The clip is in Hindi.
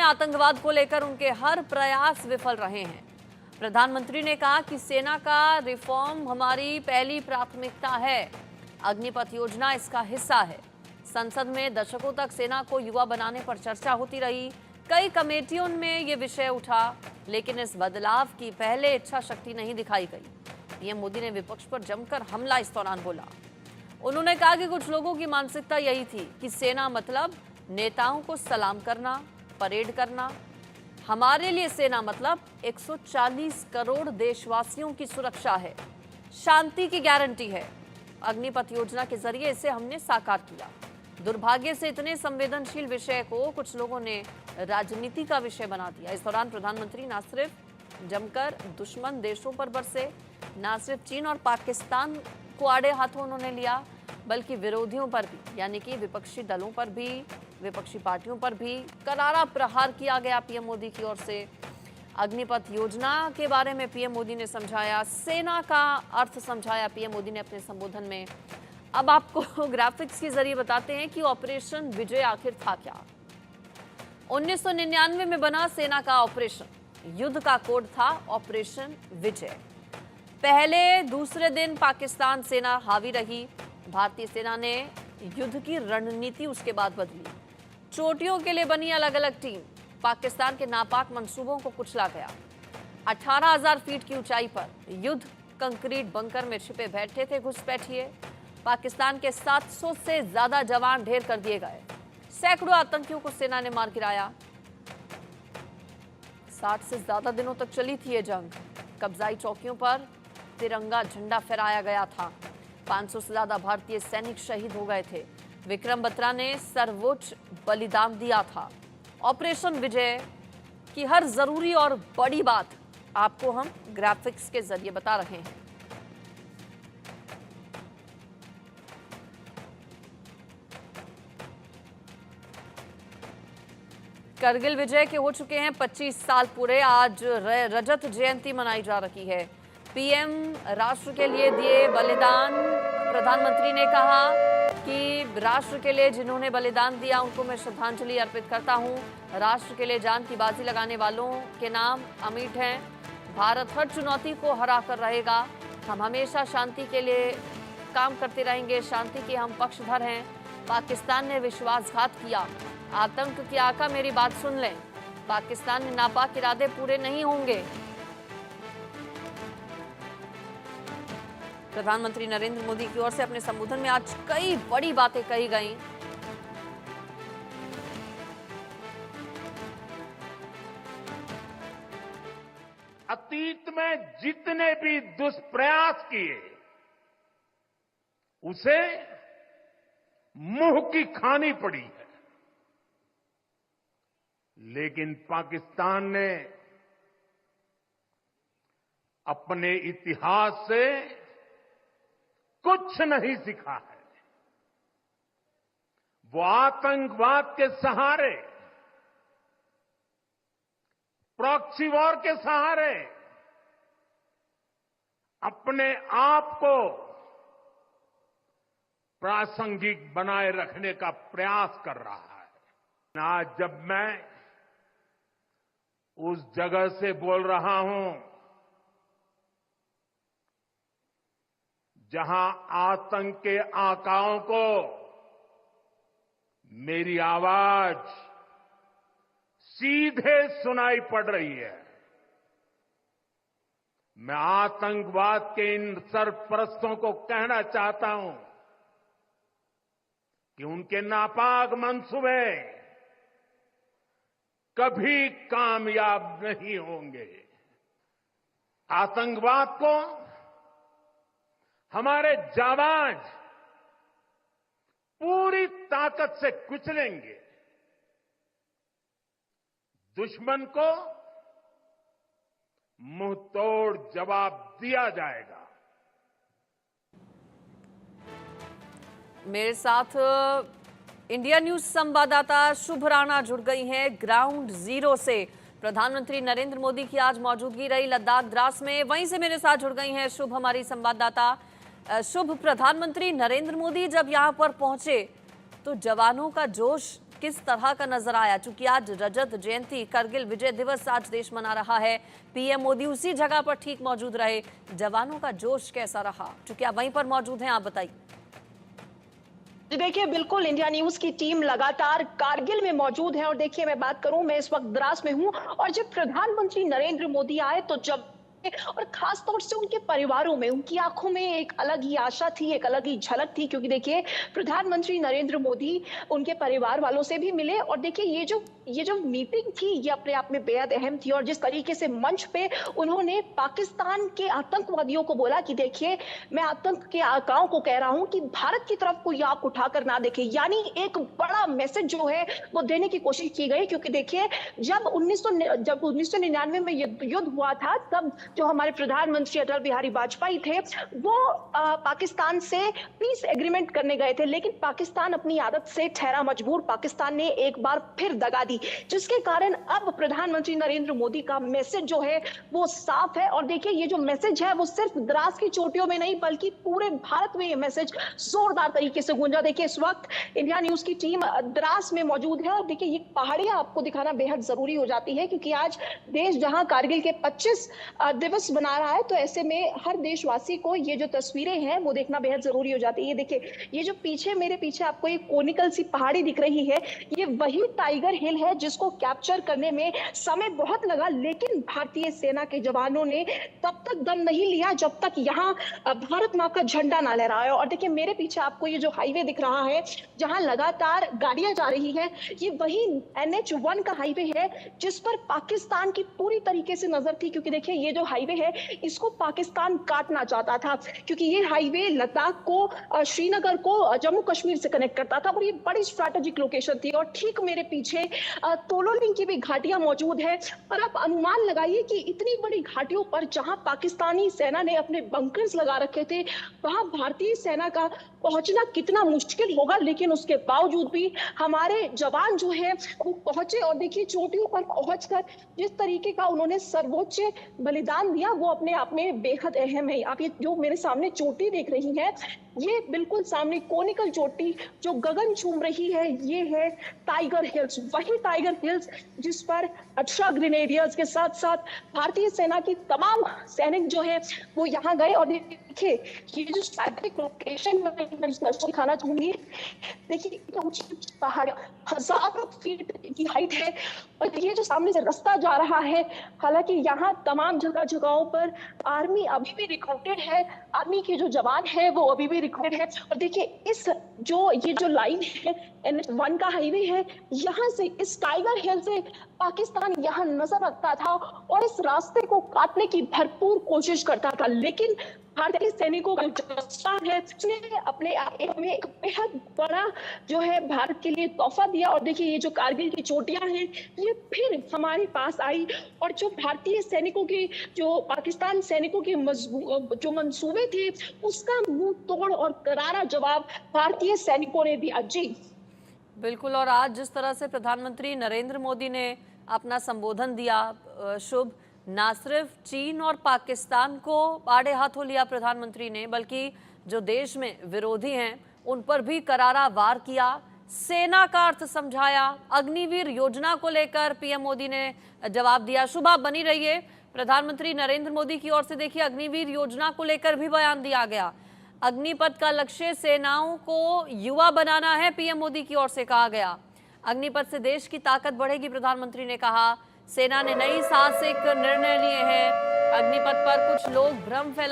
आतंकवाद को लेकर उनके हर प्रयास विफल रहे हैं। प्रधानमंत्री ने कहा कि सेना का रिफॉर्म हमारी पहली प्राथमिकता है। अग्निपथ योजना इसका हिस्सा है। संसद में दशकों तक सेना को युवा बनाने पर चर्चा होती रही। कई कमेटियों में ये विषय उठा, लेकिन इस बदलाव की पहले इच्छा शक्ति नहीं दिखाई गई। पीएम मोदी ने विपक्ष पर जमकर हमला इस दौरान बोला। उन्होंने कहा कि कुछ लोगों की मानसिकता यही थी कि सेना मतलब नेताओं को सलाम करना, परेड करना। हमारे लिए सेना मतलब 140 करोड़ देशवासियों की सुरक्षा है, शांति की गारंटी है। अग्निपथ योजना के जरिए इसे हमने साकार किया। दुर्भाग्य से इतने संवेदनशील विषय को कुछ लोगों ने राजनीति का विषय बना दिया। इस दौरान प्रधानमंत्री न सिर्फ जमकर दुश्मन देशों पर बरसे, न सिर्फ चीन और पाकिस्तान को आड़े हाथों उन्होंने लिया, बल्कि विरोधियों पर भी, यानी कि विपक्षी दलों पर भी, विपक्षी पार्टियों पर भी करारा प्रहार किया गया पीएम मोदी की ओर से। अग्निपथ योजना के बारे में पीएम मोदी ने समझाया, सेना का अर्थ समझाया पीएम मोदी ने अपने संबोधन में। अब आपको ग्राफिक्स के जरिए बताते हैं कि ऑपरेशन विजय आखिर था क्या। 1999 में बना सेना का ऑपरेशन, युद्ध का कोड था ऑपरेशन विजय। पहले दूसरे दिन पाकिस्तान सेना हावी रही। भारतीय सेना ने युद्ध की रणनीति उसके बाद बदली। चोटियों के लिए बनी अलग अलग टीम, पाकिस्तान के नापाक मंसूबों को कुचला गया। 18,000 फीट की ऊंचाई पर युद्ध कंक्रीट बंकर में छिपे बैठे थे घुसपैठिए। पाकिस्तान के 700 से ज्यादा जवान ढेर कर दिए गए। सैकड़ों आतंकियों को सेना ने मार गिराया। 60 से ज्यादा दिनों तक चली थी ये जंग। कब्जाई चौकियों पर तिरंगा झंडा फहराया गया था। 500 से ज्यादा भारतीय सैनिक शहीद हो गए थे। विक्रम बत्रा ने सर्वोच्च बलिदान दिया था। ऑपरेशन विजय की हर जरूरी और बड़ी बात आपको हम ग्राफिक्स के जरिए बता रहे हैं। करगिल विजय के हो चुके हैं 25 साल पूरे। आज रजत जयंती मनाई जा रही है। पीएम राष्ट्र के लिए दिए बलिदान। प्रधानमंत्री ने कहा कि राष्ट्र के लिए जिन्होंने बलिदान दिया उनको मैं श्रद्धांजलि अर्पित करता हूं। राष्ट्र के लिए जान की बाजी लगाने वालों के नाम अमिट हैं। भारत हर चुनौती को हरा कर रहेगा। हम हमेशा शांति के लिए काम करते रहेंगे। शांति के हम पक्षधर हैं। पाकिस्तान ने विश्वासघात किया। आतंक के आका मेरी बात सुन लें। पाकिस्तान में नापाक इरादे पूरे नहीं होंगे। प्रधानमंत्री नरेंद्र मोदी की ओर से अपने संबोधन में आज कई बड़ी बातें कही गई। अतीत में जितने भी दुष्प्रयास किए उसे मुंह की खानी पड़ी है, लेकिन पाकिस्तान ने अपने इतिहास से कुछ नहीं सीखा है। वो आतंकवाद के सहारे, प्रॉक्सी वॉर के सहारे अपने आप को प्रासंगिक बनाए रखने का प्रयास कर रहा है। आज जब मैं उस जगह से बोल रहा हूं जहां आतंक के आकाओं को मेरी आवाज सीधे सुनाई पड़ रही है, मैं आतंकवाद के इन सरपरस्तों को कहना चाहता हूं कि उनके नापाक मंसूबे कभी कामयाब नहीं होंगे। आतंकवाद को हमारे जाबाज पूरी ताकत से कुचलेंगे। दुश्मन को मुंह तोड़ जवाब दिया जाएगा। मेरे साथ इंडिया न्यूज संवाददाता शुभ राणा जुड़ गई हैं ग्राउंड जीरो से। प्रधानमंत्री नरेंद्र मोदी की आज मौजूदगी रही लद्दाख द्रास में, वहीं से मेरे साथ जुड़ गई हैं शुभ हमारी संवाददाता। शुभ, प्रधानमंत्री नरेंद्र मोदी जब यहां पर पहुंचे तो जवानों का जोश किस तरह का नजर आया? चूंकि आज रजत जयंती, करगिल विजय दिवस आज देश मना रहा है, पीएम मोदी उसी जगह पर ठीक मौजूद रहे, जवानों का जोश कैसा रहा? चूंकि आप वहीं पर मौजूद हैं, आप बताइए। जी देखिए, बिल्कुल इंडिया न्यूज की टीम लगातार कारगिल में मौजूद है। और देखिए, मैं बात करूं, मैं इस वक्त द्रास में हूं और जब प्रधानमंत्री नरेंद्र मोदी आए तो जब और खास तौर से उनके परिवारों में, उनकी आंखों में एक अलग ही आशा थी, एक अलग ही झलक थी। क्योंकि देखिए, प्रधानमंत्री नरेंद्र मोदी उनके परिवार वालों से भी मिले और देखिए ये जो मीटिंग थी ये अपने आप में बेहद अहम थी। और जिस तरीके से मंच पे उन्होंने पाकिस्तान के आतंकवादियों को बोला कि देखिए, मैं आतंक के आकाओं को कह रहा हूं कि भारत की तरफ कोई आंख उठाकर ना देखे, यानी एक बड़ा मैसेज जो है वो देने की कोशिश की गई। क्योंकि देखिए, जब 1999 में युद्ध हुआ था, तब जो हमारे प्रधानमंत्री अटल बिहारी वाजपेयी थे वो पाकिस्तान से पीस एग्रीमेंट करने गए थे, लेकिन पाकिस्तान अपनी आदत से ठहरा मजबूर। पाकिस्तान ने एक बार फिर दगा दी, जिसके कारण अब प्रधानमंत्री नरेंद्र मोदी का मैसेज जो है वो साफ है। और देखिए, ये जो मैसेज है वो सिर्फ द्रास की चोटियों में नहीं बल्कि पूरे भारत में ये मैसेज जोरदार तरीके से गूंजा। देखिए, इस वक्त इंडिया न्यूज की टीम द्रास में मौजूद है और देखिए, ये पहाड़ियां आपको दिखाना बेहद जरूरी हो जाती है, क्योंकि आज देश जहां कारगिल के 25 दिवस बना रहा है, तो ऐसे में हर देशवासी को ये जो तस्वीरें हैं वो देखना बेहद जरूरी हो जाती है। ये देखिए, ये जो मेरे पीछे आपको एक कोनिकल सी पहाड़ी दिख रही है, ये वही टाइगर हिल है जिसको कैप्चर करने में समय बहुत लगा, लेकिन भारतीय सेना के जवानों ने तब तक दम नहीं लिया जब तक यहाँ भारत माँ का झंडा ना लहराया। और देखिए, मेरे पीछे आपको ये जो हाईवे दिख रहा है जहां लगातार गाड़ियां जा रही है, ये वही NH1 का हाईवे है जिस पर पाकिस्तान की पूरी तरीके से नजर थी। क्योंकि देखिए, ये जो हाईवे है इसको पाकिस्तान काटना चाहता था, क्योंकि ये हाईवे लद्दाख को, श्रीनगर को जम्मू कश्मीर से कनेक्ट करता था और ये बड़ी स्ट्रैटेजिक लोकेशन थी। और ठीक मेरे पीछे तोलोलिंग की भी घाटियां मौजूद है। और आप अनुमान लगाइए कि इतनी बड़ी घाटियों पर जहां पाकिस्तानी सेना ने अपने बंकर्स लगा रखे थे, वहां भारतीय सेना का पहुंचना कितना मुश्किल होगा, लेकिन उसके बावजूद भी हमारे जवान जो है वो पहुंचे। और देखिए, चोटियों पर पहुंचकर जिस तरीके का उन्होंने सर्वोच्च बलिदान दिया वो अपने आप में बेहद अहम है। आप ये जो मेरे सामने चोटी देख रही हैं, ये बिल्कुल सामने कोनिकल चोटी जो गगन चूम रही है, ये है टाइगर हिल्स, वही टाइगर हिल्स जिस पर 18 ग्रेनेडियर्स के साथ साथ भारतीय सेना की तमाम सैनिक जो है वो यहाँ गए। और देखिए, ये जो स्ट्रैटेजिक लोकेशन मैं दिखाना चाहूंगी, देखिए ऊंची पहाड़, हजारों फीट की हाइट है और ये जो सामने से रास्ता जा रहा है, हालांकि यहाँ तमाम जगहों पर आर्मी अभी भी रिक्रूटेड है, आर्मी के जो जवान है वो अभी भी रिक्रूटेड है। और देखिए, ये जो लाइन है NH1 का हाईवे है, यहाँ से इस टाइगर हिल से पाकिस्तान यहाँ नजर रखता था और इस रास्ते को काटने की भरपूर कोशिश करता था, लेकिन भारतीय सैनिकों का जो उत्साह है उसने अपने आप में एक बेहद बड़ा जो है भारत के लिए तोहफा दिया। और देखिए, ये जो कारगिल की चोटियां हैं ये फिर हमारे पास आई और जो भारतीय सैनिकों की, जो पाकिस्तान सैनिकों के जो मंसूबे थे उसका मुंह तोड़ और करारा जवाब भारतीय सैनिकों ने दिया। जी बिल्कुल। और आज जिस तरह से प्रधानमंत्री नरेंद्र मोदी ने अपना संबोधन दिया, शुभ, ना सिर्फ चीन और पाकिस्तान को आड़े हाथों लिया प्रधानमंत्री ने, बल्कि जो देश में विरोधी हैं उन पर भी करारा वार किया, सेना का अर्थ समझाया। अग्निवीर योजना को लेकर पीएम मोदी ने जवाब दिया। शुभ, आप बनी रहिए। प्रधानमंत्री नरेंद्र मोदी की ओर से देखिए, अग्निवीर योजना को लेकर भी बयान दिया गया। अग्निपथ का लक्ष्य सेनाओं को युवा बनाना है, पीएम मोदी की ओर से कहा गया। अग्निपथ से देश की ताकत बढ़ेगी, प्रधानमंत्री ने कहा। सेना ने नई साहसिक निर्णय लिए हैं। अग्निपथ पर कुछ लोग भ्रम फैला